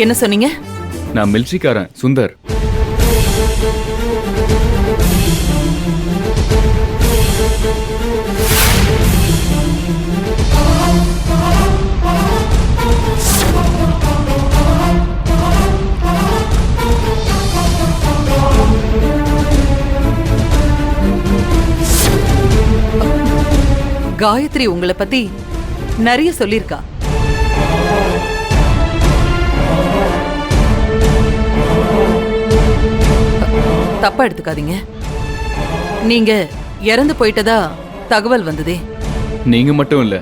என்ன சொன்னீங்க? நான் மிலிட்ரிக்காரன் சுந்தர். காயத்ரி உங்களை பத்தி நிறைய சொல்லிருக்கா. தப்பா எடுத்துக்காதீங்க. நீங்க இறந்து போயிட்டதா தகவல் வந்ததே. நீங்க மட்டும் இல்ல,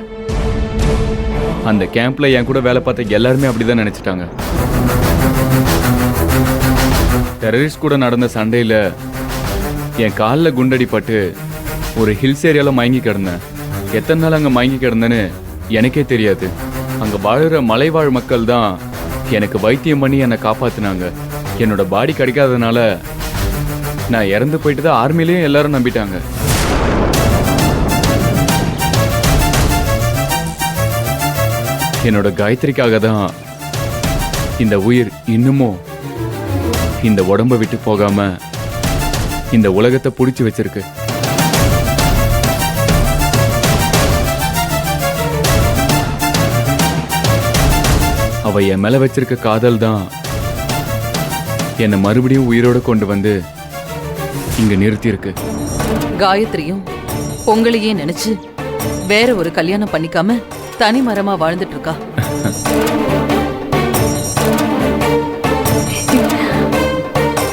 அந்த கேம்ப்ல என் கூட வேலை பார்த்த எல்லாருமே அப்படிதான் நினைச்சிட்டாங்க. டெரரிஸ்ட் கூட நடந்த சண்டையில என் காலில் குண்டடிப்பட்டு ஒரு ஹில்ஸ் ஏரியால மயங்கி கிடந்தேன். எத்தனை நாள் அங்க மயங்கி கிடந்தேன்னு எனக்கே தெரியாது. அங்க வாழுற மலைவாழ் மக்கள் தான் எனக்கு வைத்தியம் பண்ணி என்னை காப்பாத்தினாங்க. என்னோட பாடி கிடைக்காததுனால நான் இறந்து போயிட்டு தான் ஆர்மிலையும் எல்லாரும் நம்பிட்டாங்க. என்னோட காயத்ரிக்காக தான் இந்த உயிர் இன்னமும் இந்த உடம்ப விட்டு போகாம இந்த உலகத்தை புடிச்சு வச்சிருக்கு. அவ என் மேல வச்சிருக்க காதல் தான் என்னை மறுபடியும் உயிரோட கொண்டு வந்து இங்க நிறுத்தி இருக்கு. காயத்ரியும் உங்களையே நினைச்சு வேற ஒரு கல்யாணம் பண்ணிக்காம தனி மரமா வாழ்ந்துட்டு இருக்கா.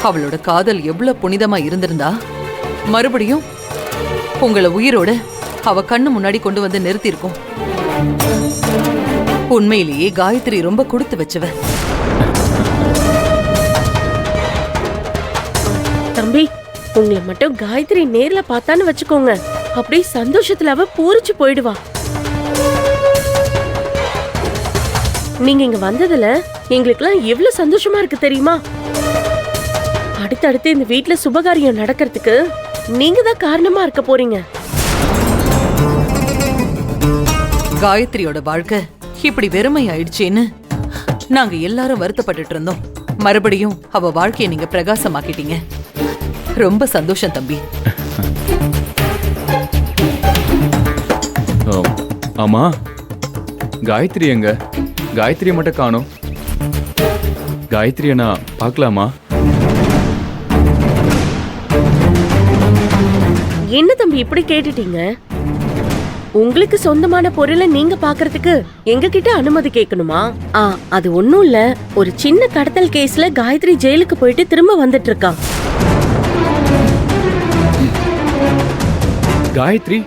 அவளோட காதல் எவ்வளவு புனிதமா இருந்திருந்தா மறுபடியும் உங்களை உயிரோட அவ கண்ணு முன்னாடி கொண்டு வந்து நிறுத்தி இருக்கும். உண்மையிலேயே காயத்ரி ரொம்ப கொடுத்து வச்சவ. தம்பி, உங்களை மட்டும் காயத்ரி நேர்ல பார்த்தான்னு வச்சுக்கோங்க, அப்படியே சந்தோஷத்துல அவ பூரிச்சு போயிடுவா. நீங்க இங்க வந்ததுல எங்களுக்கெல்லாம் எவ்வளவு சந்தோஷமா இருக்கு தெரியுமா? அடுத்தடுத்து இந்த வீட்டுல சுபகாரியம் நடக்கிறதுக்கு நீங்க தான் காரணமா இருக்க போறீங்க. காயத்ரியோட வாழ்க்கை இப்படி வெறுமை ஆயிடுச்சேன்னு நாங்க எல்லாரும் வருத்தப்பட்டுட்டு இருந்தோம். மறுபடியும் அவ வாழ்க்கையை நீங்க பிரகாசமாக்கிட்டீங்க. ரொம்ப சந்தோஷம் தம்பி. ஆமா, காயத்ரி எங்க? காயத்ரியை மட்டும் காணோம். காயத்ரியை நான் பார்க்கலாமா? என்ன தம்பி இப்படி கேட்டுட்டீங்க? உங்களுக்கு சொந்தமான பொருளை நீங்க பாக்குறதுக்கு எங்க கிட்ட அனுமதி கேட்கணுமா? அது ஒண்ணும் இல்ல, ஒரு சின்ன கடத்தல் கேஸ்ல காயத்ரி ஜெயிலுக்கு போயிட்டு திரும்ப வந்துட்டு இருக்கா. காயத்ரி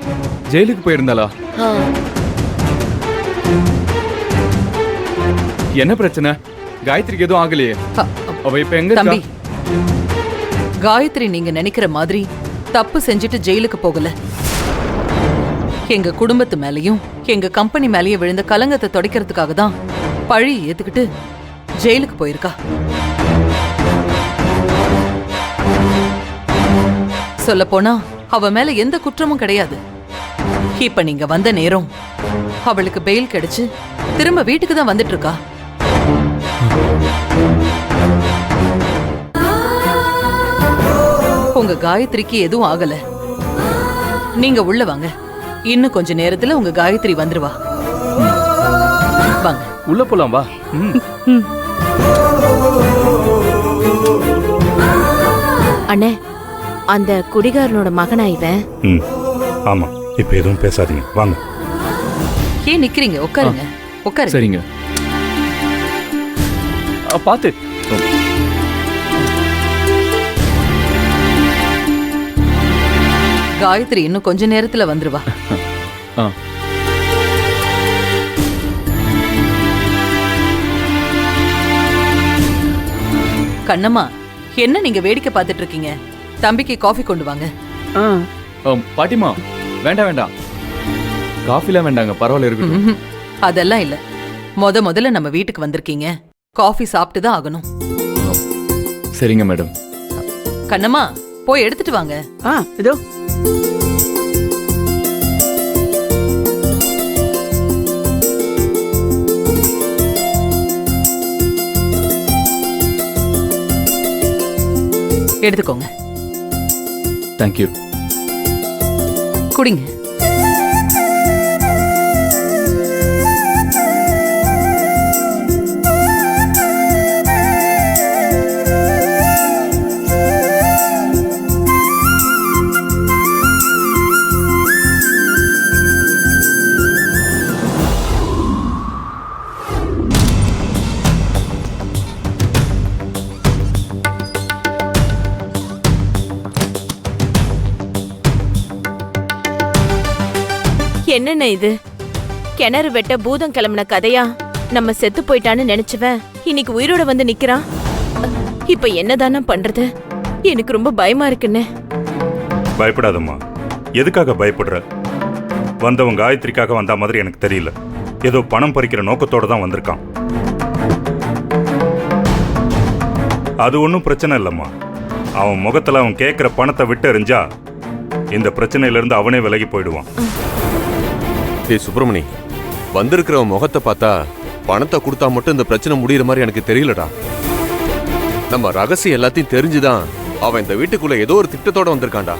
ஜெயிலுக்கு போயிருந்தாளா? என்ன பிரச்சனை? காயத்ரிக்கு எதுவும் ஆகலையே. அவ இப்ப எங்க தம்பி? காயத்ரி நீங்க நினைக்கிற மாதிரி தப்பு செஞ்சுட்டு ஜெயிலுக்கு போகல. எங்க குடும்பத்து மேலயும் எங்க கம்பெனி மேலயும் விழுந்த கலங்கத்தை துடைக்கிறதுக்காக தான் பழி ஏத்துக்கிட்டு ஜெயிலுக்கு போயிருக்கா. சொல்ல போனா அவ மேல எந்த குற்றமும் கிடையாது. இப்ப நீங்க வந்த நேரம் அவளுக்கு பெயில் கிடைச்சு திரும்ப வீட்டுக்கு தான் வந்துட்டு இருக்கா. உங்க காயத்ரிக்கு எதுவும் ஆகல. நீங்க உள்ள வாங்க. இன்னும் கொஞ்ச நேரத்துல உங்க காயத்ரி வந்துருவா. வாங்க உள்ள போலாம். வா. அண்ணே, அந்த குடிகாரனோட மகனா இவன்? ஆமா. இப்ப எதுவும் பேசாதீங்க, வாங்க. ஏன் நிக்கிறீங்க? உட்காருங்க. உட்காருங்க. சரிங்க. பாத்து. காயத்ரி இன்னும் கொஞ்ச நேரத்துல வந்துருவா. கண்ணம்மா, என்ன நீங்க வேடிக்கை பார்த்துட்டு இருக்கீங்க? தம்பிக்கு காஃபி கொண்டு வாங்க. பாட்டிமா, வேண்டாம் வேண்டாம், காஃபிலாம் வேண்டாங்க, பரவாயில்ல இருக்கு. அதெல்லாம் இல்ல. முதல்ல நம்ம வீட்டுக்கு வந்திருக்கீங்க, காஃபி சாப்பிட்டு தான் ஆகணும். சரிங்க மேடம். கண்ணம்மா, போய் எடுத்துட்டு வாங்க. இதோ. எடுத்துக்கோங்க. தேங்க்யூ. குடிங்க. என்னென்ன இது? கிணறு வெட்ட பூதம் கிளம்பின கதையா? நம்ம செத்து போயிட்டான்னு நினைச்சவன் இன்னைக்கு உயிரோட வந்து நிக்கிறான். இப்ப என்னதானே பண்றது? எனக்கு ரொம்ப பயமா இருக்குன்னு. பயப்படாதம்மா. எதுக்காக பயப்படுற? வந்தவன் காயத்ரிக்காக வந்த மாதிரி எனக்கு தெரியல. ஏதோ பணம் பறிக்கிற நோக்கத்தோட தான் வந்திருக்கான். அது ஒன்றும் பிரச்சனை இல்லைம்மா. அவன் முகத்துல அவன் கேட்குற பணத்தை விட்டு எறிஞ்சா இந்த பிரச்சனையிலிருந்து அவனே விலகி போயிடுவான். டேய் சுப்பிரமணி, வந்திருக்கிறவன் முகத்தை பார்த்தா பணத்தை கொடுத்தா மட்டும் இந்த பிரச்சனை முடியிற மாதிரி எனக்கு தெரியலடா. நம்ம ரகசியம் எல்லாத்தையும் தெரிஞ்சுதான் அவன் இந்த வீட்டுக்குள்ள ஏதோ ஒரு திட்டத்தோட வந்திருக்கான்டா.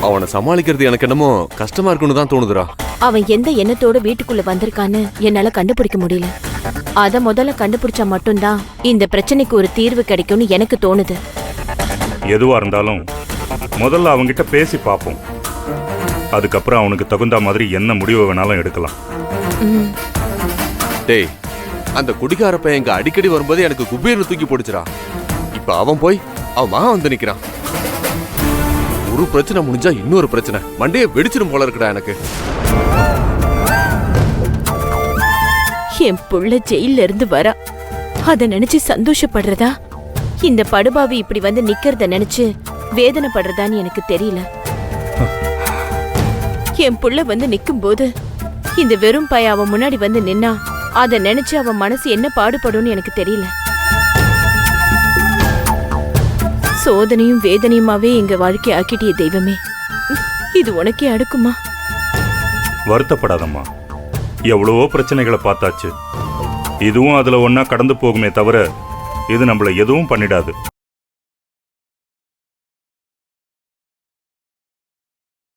அவனை சமாளிக்கிறது எனக்கு என்னமோ கஷ்டமா இருக்குன்னு தான் தோணுதுடா. அவன் எந்த எண்ணத்தோட வீட்டுக்குள்ள வந்திருக்கான்னு என்னால கண்டுபிடிக்க முடியல. அத முதல்ல கண்டுபிடிச்சா மட்டும்தான் இந்த பிரச்சனைக்கு ஒரு தீர்வு கிடைக்கும்னு எனக்கு தோணுது. எதுவா இருந்தாலும் முதல்ல அவங்கிட்ட பேசி பார்ப்போம். அதுக்கப்புறம் அவனுக்கு தகுந்த மாதிரி என்ன முடிவு வேணாலும் எடுக்கலாம். டேய், அந்த குடிகார பையன் இங்க அடிக்கடி வரும்போது எனக்கு குபீர்னு தூக்கி போடுச்சுடா. இப்ப அவன் போய் அவன் மகன் வந்து நிக்கிறான். ஒரு பிரச்சனை முடிஞ்சா இன்னொரு பிரச்சனை மண்டையை வெடிச்சிடும் போல இருக்குடா எனக்கு. என் புள்ள ஜெயில இருந்து வரா, அத நினைச்சு சந்தோஷப்படுறதா, இந்த படுபாவி இப்படி வந்து நிக்கிறத நினைச்சு வேதனைப்படுறதான்னு எனக்கு தெரியல. என் புள்ள வந்து நிக்கும் போது இந்த வெறும் பைய அவன் முன்னாடி வந்து நின்னா அத நினைச்சு அவன் மனசு என்ன பாடுபடும்னு எனக்கு தெரியல. சோதனையும் வேதனையுமாவே எங்க வாழ்க்கை ஆக்கிட்டிய தெய்வமே, இது உனக்கே அடுக்குமா? வருத்தப்படாதம்மா. எவ்வளவோ பிரச்சனைகளை பார்த்தாச்சு. இதுவும் அதுல ஒன்னா கடந்து போகுமே தவிர இது நம்மள எதுவும் பண்ணிடாது.